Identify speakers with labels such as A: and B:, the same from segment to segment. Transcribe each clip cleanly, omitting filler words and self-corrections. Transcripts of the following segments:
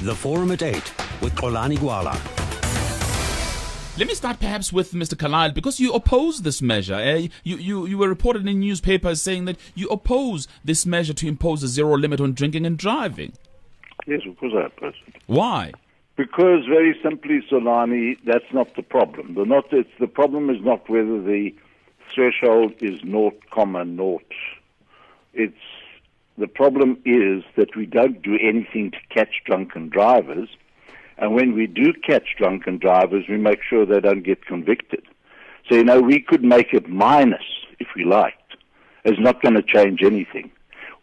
A: The Forum at 8 with Xolani Gwala.
B: Let me start perhaps with Mr. Carlyle, because you oppose this measure. You were reported in newspapers saying that you oppose this measure to impose a zero limit on drinking and driving.
C: Yes, of course I oppose it.
B: Why?
C: Because very simply, Solani, that's not the problem. The problem is not whether the threshold is 0,0. The problem is that we don't do anything to catch drunken drivers. And when we do catch drunken drivers, we make sure they don't get convicted. So, we could make it minus if we liked. It's not going to change anything.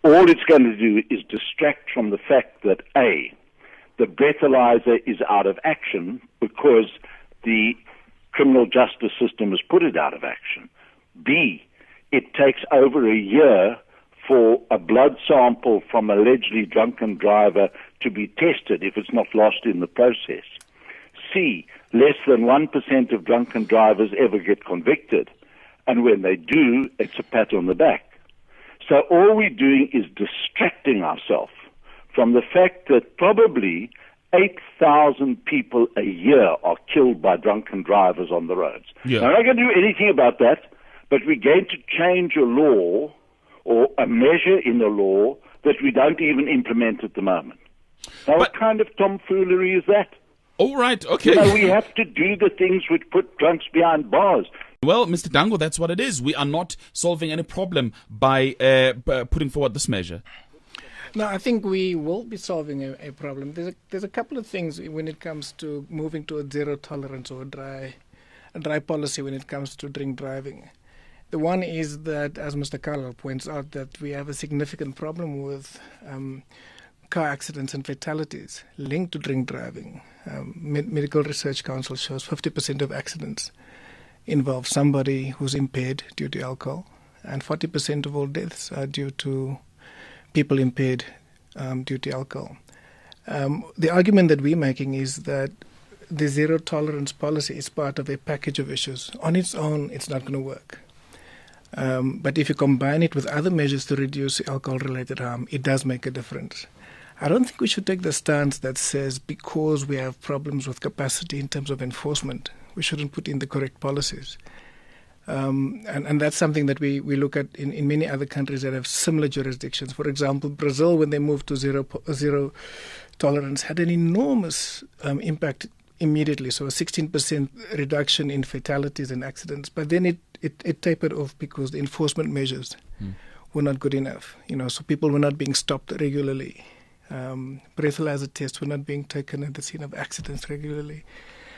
C: All it's going to do is distract from the fact that, A, the breathalyzer is out of action because the criminal justice system has put it out of action. B, it takes over a year for a blood sample from an allegedly drunken driver to be tested if it's not lost in the process. C, less than 1% of drunken drivers ever get convicted. And when they do, it's a pat on the back. So all we're doing is distracting ourselves from the fact that probably 8,000 people a year are killed by drunken drivers on the roads.
B: Yeah.
C: Now, I'm not going to do anything about that, but we're going to change a law or a measure in the law that we don't even implement at the moment. Now, what kind of tomfoolery is that?
B: All right, okay.
C: We have to do the things which put drunks behind bars.
B: Well, Mr. Dango, that's what it is. We are not solving any problem by putting forward this measure.
D: No, I think we will be solving a problem. There's a couple of things when it comes to moving to a zero tolerance or a dry policy when it comes to drink driving. The one is that, as Mr. Carlyle points out, that we have a significant problem with car accidents and fatalities linked to drink driving. Medical Research Council shows 50% of accidents involve somebody who's impaired due to alcohol, and 40% of all deaths are due to people impaired due to alcohol. The argument that we're making is that the zero tolerance policy is part of a package of issues. On its own, it's not going to work. But if you combine it with other measures to reduce alcohol-related harm, it does make a difference. I don't think we should take the stance that says because we have problems with capacity in terms of enforcement, we shouldn't put in the correct policies. And that's something that we look at in many other countries that have similar jurisdictions. For example, Brazil, when they moved to zero tolerance, had an enormous impact immediately. So a 16% reduction in fatalities and accidents. But then it tapered off because the enforcement measures were not good enough. So people were not being stopped regularly. Breathalyzer tests were not being taken at the scene of accidents regularly.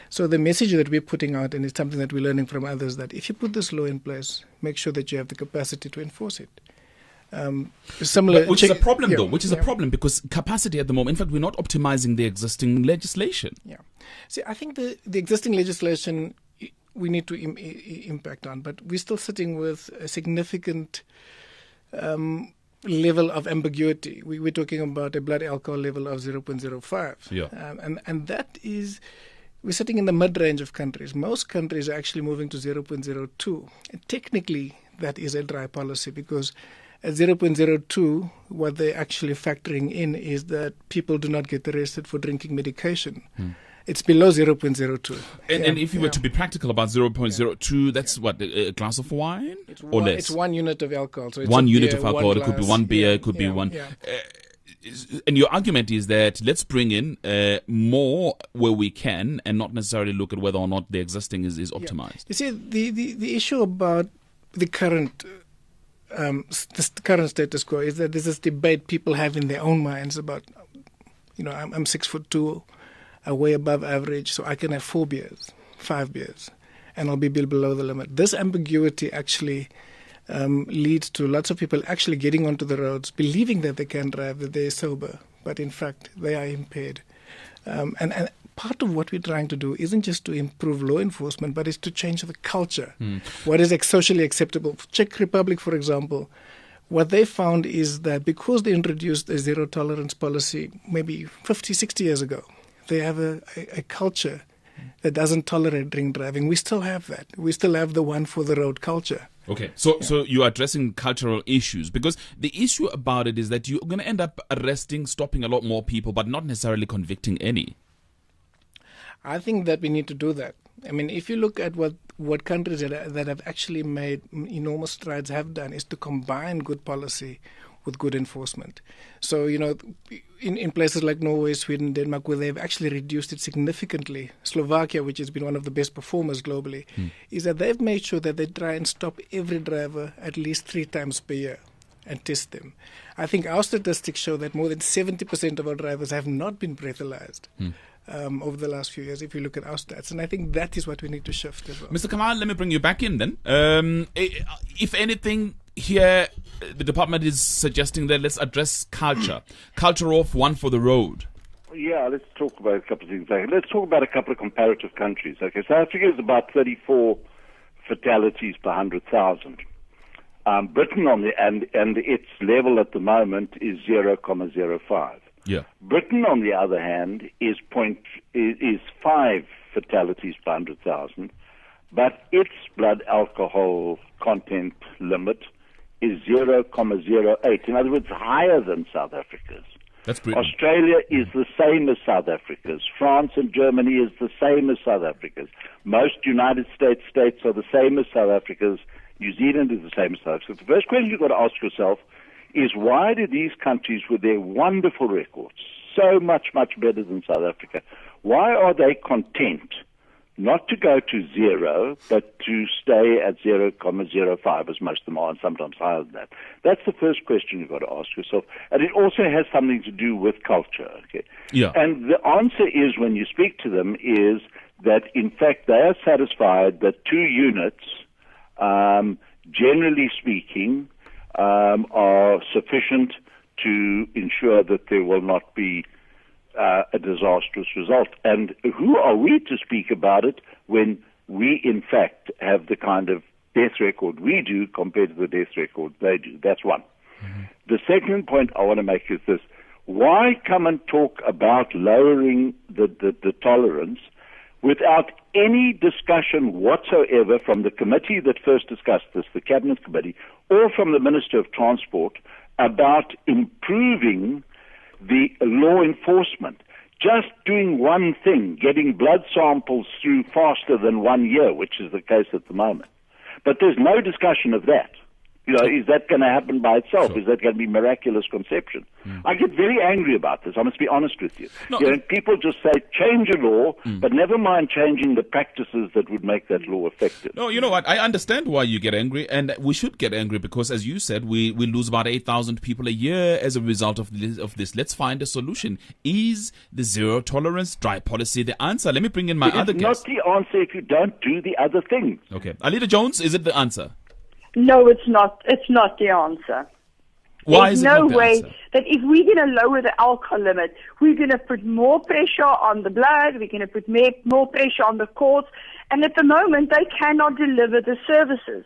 D: So the message that we're putting out, and it's something that we're learning from others, that if you put this law in place, make sure that you have the capacity to enforce it.
B: Which is a problem, though. Which is a problem because capacity at the moment. In fact, we're not optimizing the existing legislation.
D: Yeah. See, I think the existing legislation we need to impact on, but we're still sitting with a significant level of ambiguity. We're talking about a blood alcohol level of 0.05.
B: Yeah.
D: And that is, we're sitting in the mid-range of countries. Most countries are actually moving to 0.02. And technically, that is a dry policy because at 0.02, what they're actually factoring in is that people do not get arrested for drinking medication. It's below 0.02.
B: And if you were to be practical about 0.02, that's what, a glass of wine or less?
D: It's 1 unit of alcohol. So it's
B: 1 unit
D: beer,
B: of alcohol. It could be one beer, it could be one.
D: Yeah.
B: And your argument is that let's bring in more where we can and not necessarily look at whether or not the existing is optimized.
D: You see, the issue about the current status quo is that there's this debate people have in their own minds about, I'm 6'2", I weigh above average, so I can have 4 beers, 5 beers, and I'll be below the limit. This ambiguity actually leads to lots of people actually getting onto the roads, believing that they can drive, that they're sober, but in fact they are impaired. And part of what we're trying to do isn't just to improve law enforcement, but it's to change the culture. What is socially acceptable? Czech Republic, for example, what they found is that because they introduced a zero tolerance policy maybe 50, 60 years ago, they have a culture that doesn't tolerate drink driving. We still have that. We still have the one for the road culture.
B: Okay, so you are addressing cultural issues, because the issue about it is that you're going to end up arresting, stopping a lot more people, but not necessarily convicting any.
D: I think that we need to do that. I mean, if you look at what countries that have actually made enormous strides have done, is to combine good policy with good enforcement. So, in places like Norway, Sweden, Denmark, where they've actually reduced it significantly, Slovakia, which has been one of the best performers globally, is that they've made sure that they try and stop every driver at least 3 times per year and test them. I think our statistics show that more than 70% of our drivers have not been breathalyzed over the last few years, if you look at our stats. And I think that is what we need to shift as well.
B: Mr. Kamal, let me bring you back in then. If anything, here the department is suggesting that let's address culture of one for the road.
C: Yeah, let's talk about a couple of things. Let's talk about a couple of comparative countries. Okay, South Africa is about 34 fatalities per 100,000. Britain and its level at the moment is 0.05.
B: Yeah.
C: Britain, on the other hand, is 5 fatalities per 100,000, but its blood alcohol content limit is 0.08. In other words, higher than South Africa's.
B: That's Britain.
C: Australia is the same as South Africa's. France and Germany is the same as South Africa's. Most United States states are the same as South Africa's. New Zealand is the same as South Africa. The first question you've got to ask yourself is, why do these countries, with their wonderful records, so much, much better than South Africa, why are they content not to go to 0, but to stay at 0.05, as most of them are, and sometimes higher than that? That's the first question you've got to ask yourself. And it also has something to do with culture. Okay?
B: Yeah.
C: And the answer is, when you speak to them, is that, in fact, they are satisfied that 2 units, generally speaking, are sufficient to ensure that there will not be a disastrous result. And who are we to speak about it when we, in fact, have the kind of death record we do compared to the death record they do? That's one. Mm-hmm. The second point I want to make is this. Why come and talk about lowering the tolerance without any discussion whatsoever from the committee that first discussed this, the Cabinet Committee, or from the Minister of Transport, about improving the law enforcement? Just doing one thing, getting blood samples through faster than 1 year, which is the case at the moment. But there's no discussion of that. Is that going to happen by itself? Sure. Is that going to be miraculous conception? I get very angry about this. I must be honest with you. People just say, change a law, but never mind changing the practices that would make that law effective.
B: No, you know what? I understand why you get angry, and we should get angry because, as you said, we lose about 8,000 people a year as a result of this. Let's find a solution. Is the zero tolerance drive policy the answer? Let me bring in my other guest.
C: It's not the answer if you don't do the other things.
B: Okay. Alida Jones, is it the answer?
E: No, it's not. It's not the answer.
B: Why is it not the
E: no way
B: answer?
E: that if we're going to lower the alcohol limit, we're going to put more pressure on the blood, we're going to put more pressure on the courts, and at the moment they cannot deliver the services.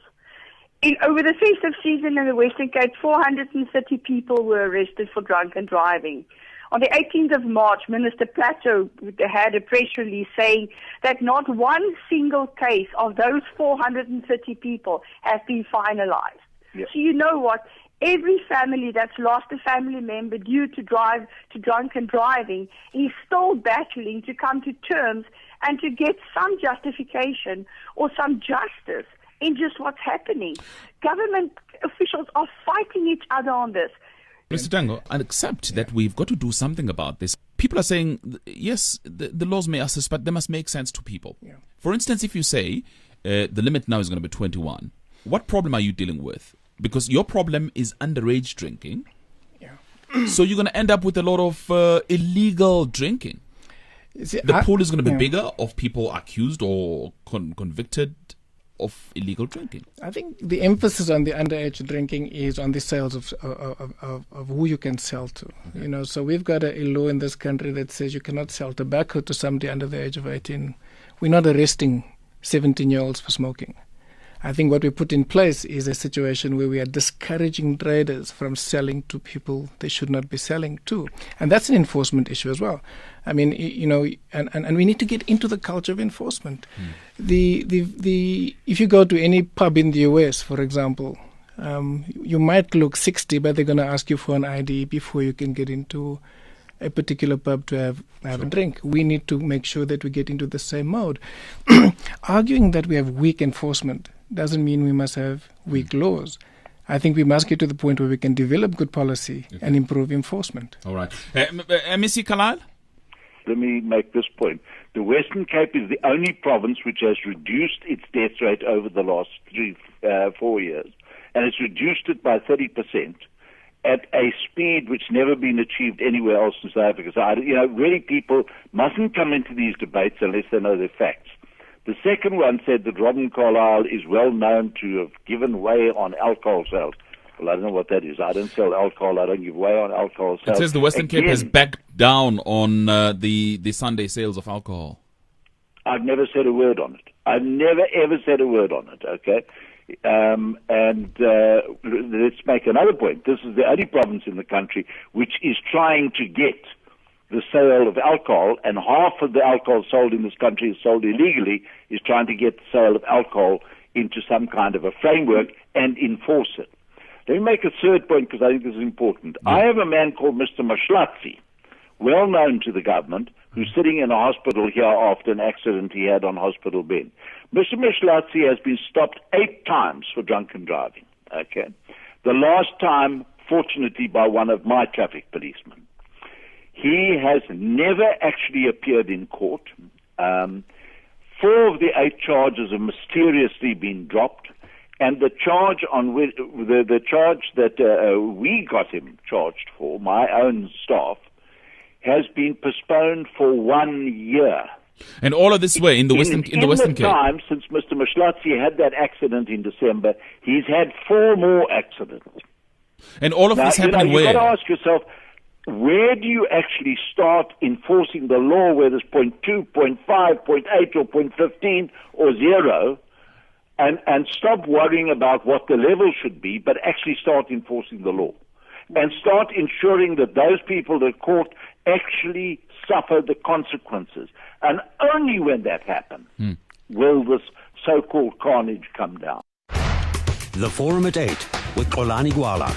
E: Over the festive season in the Western Cape, 430 people were arrested for drunken driving. On the 18th of March, Minister Plateau had a press release saying that not one single case of those 430 people has been finalized. Yep. So you know what? Every family that's lost a family member due to drunken driving is still battling to come to terms and to get some justification or some justice in just what's happening. Government officials are fighting each other on this.
B: Mr. Dango, I accept that we've got to do something about this. People are saying, yes, the laws may assist, but they must make sense to people. Yeah. For instance, if you say the limit now is going to be 21, what problem are you dealing with? Because your problem is underage drinking. Yeah. So you're going to end up with a lot of illegal drinking. The pool is going to be bigger of people accused or convicted of illegal drinking. I
D: think the emphasis on the underage drinking is on the sales of who you can sell to. Okay. So we've got a law in this country that says you cannot sell tobacco to somebody under the age of 18. We're not arresting 17-year-olds for smoking. I think what we put in place is a situation where we are discouraging traders from selling to people they should not be selling to. And that's an enforcement issue as well. I mean, and we need to get into the culture of enforcement. If you go to any pub in the US, for example, you might look 60, but they're going to ask you for an ID before you can get into a particular pub to have a drink. We need to make sure that we get into the same mode. Arguing that we have weak enforcement doesn't mean we must have weak laws. I think we must get to the point where we can develop good policy and improve enforcement.
B: All right. Mr. Kalal?
C: Let me make this point. The Western Cape is the only province which has reduced its death rate over the last 4 years, and it's reduced it by 30%. At a speed which never been achieved anywhere else in South Africa. So, really people mustn't come into these debates unless they know their facts. The second one said that Robin Carlyle is well known to have given way on alcohol sales. Well, I don't know what that is. I don't sell alcohol. I don't give way on alcohol sales.
B: It says the Western Cape has backed down on the Sunday sales of alcohol.
C: I've never said a word on it. I've never, ever said a word on it, okay? Let's make another point. This is the only province in the country which is trying to get the sale of alcohol, and half of the alcohol sold in this country is sold illegally, is trying to get the sale of alcohol into some kind of a framework and enforce it. Let me make a third point because I think this is important. I have a man called Mr. Mashlatsi, well known to the government, who's sitting in a hospital here after an accident he had on hospital bed. Mr. Mashlatsi has been stopped 8 times for drunken driving. Okay, the last time, fortunately, by one of my traffic policemen. He has never actually appeared in court. 4 of the 8 charges have mysteriously been dropped, and the charge on the charge that we got him charged for, my own staff, has been postponed for 1 year.
B: And all of this way in the Western Cape.
C: In the time since Mr. Mashlatsi had that accident in December, he's had 4 more accidents.
B: And all of this happening where?
C: You've got to ask yourself, where do you actually start enforcing the law where there's 0.2, 0.5, 0.8 or 0.15 or 0, and stop worrying about what the level should be, but actually start enforcing the law. And start ensuring that those people that are caught actually suffer the consequences. And only when that happens will this so-called carnage come down.
A: The Forum at 8 with Xolani Gwala.